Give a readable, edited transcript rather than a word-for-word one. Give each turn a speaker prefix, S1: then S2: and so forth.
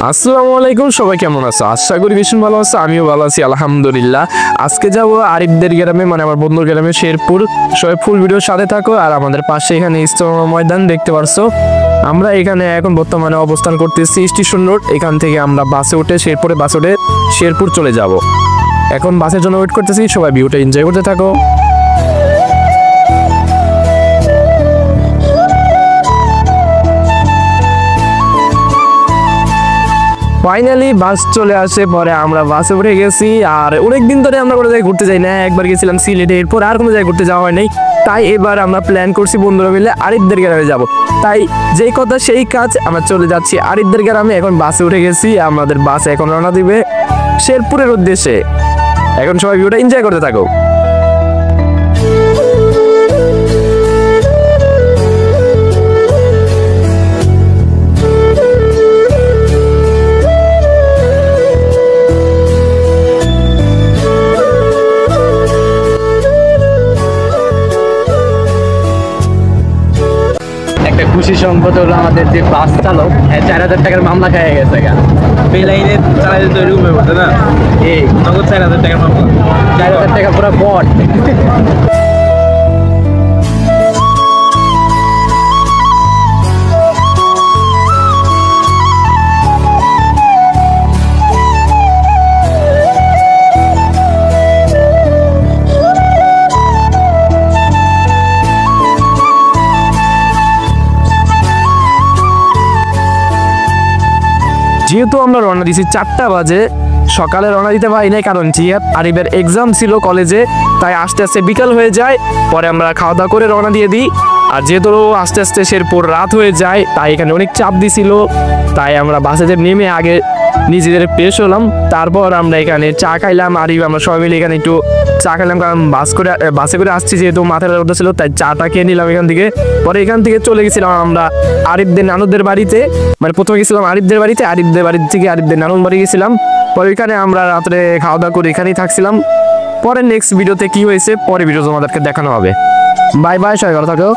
S1: আসসালামু আলাইকুম, সবাই কেমন আছো? আশা করি ভীষণ ভালো আছো, আমিও ভালো আছি আলহামদুলিল্লাহ। আজকে যাবো আরিফদের গ্রামে, মানে আমার বন্ধুর গ্রামে শেরপুর। সবাই ফুল ভিডিওর সাথে থাকো। আর আমাদের পাশে এখানে ইজতেমা ময়দান দেখতে পারছো। আমরা এখানে এখন বর্তমানে অবস্থান করতেছি স্টেশন রোড। এখান থেকে আমরা বাসে উঠে শেরপুর চলে যাব। এখন বাসের জন্য ওয়েট করতেছি, সবাই ভিউটা এনজয় করতে থাকো। ফাইনালি বাস চলে আসে, পরে আমরা বাসে উঠে গেছি। আর অনেকদিন ধরে আমরা কোনো জায়গায় ঘুরতে যাই না। একবার গেছিলাম সিলেটে, এরপর আর কোনো জায়গায় ঘুরতে যাওয়া হয় নাই। তাই এবার আমরা প্ল্যান করছি বন্ধুরা মিলে আরিফদের গ্রামে যাব। তাই যেই কথা সেই কাজ, আমরা চলে যাচ্ছি আরিফদের গ্রামে। এখন বাসে উঠে গেছি, আমাদের বাসে এখন রওনা দিবে শেরপুরের উদ্দেশ্যে। এখন সবাই ভিউটা এনজয় করতে থাকো। একটা খুশি সংবাদ হলো, আমাদের যে বাস চালক 4,000 টাকার মামলা খেয়ে গেছে।
S2: বেলাইনে চালাইলে তৈরি হয়ে পড়ছে না,
S1: এই
S2: নগদ 4,000 টাকার মামলা।
S1: 4,000 টাকা পুরো বট। যেহেতু আমরা রওনা দিয়েছি 4টা বাজে, সকালে রওনা দিতে পারি নাই, কারণ জিয়াদ আরিফের এক্সাম ছিল কলেজে। তাই আস্তে আস্তে বিকাল হয়ে যায়, পরে আমরা খাওয়া দাওয়া করে রওনা দিয়ে দিই। আর যেহেতু আস্তে আস্তে শেরপুর রাত হয়ে যায়, তাই এখানে অনেক চাপ দিছিল। তাই আমরা বাসে নেমে আগে নিজেদের ফ্রেশ হলাম, তারপর আমরা এখানে চা খাইলাম। আরিফ আমরা সবাই মিলে এখানে একটু চা খাইলাম, কারণ বাসে করে আসছি, যেহেতু মাথায় রোদা ছিল, তাই চাটা খেয়ে নিলাম এখান থেকে। পরে এখান থেকে চলে গেছিলাম আমরা আরিফদের নানুদের বাড়িতে। মানে প্রথমে গেছিলাম আরিফদের বাড়িতে, আরিফদের বাড়ি থেকে আরিফদের নানুর বাড়ি গেছিলাম। পরে ওইখানে আমরা রাত্রে খাওয়া দাওয়া করে এখানেই থাকছিলাম। পরে নেক্সট ভিডিওতে কি হয়েছে, পরে ভিডিও তোমাদেরকে দেখানো হবে। বাই বাই, সবাই ভালো থাকো।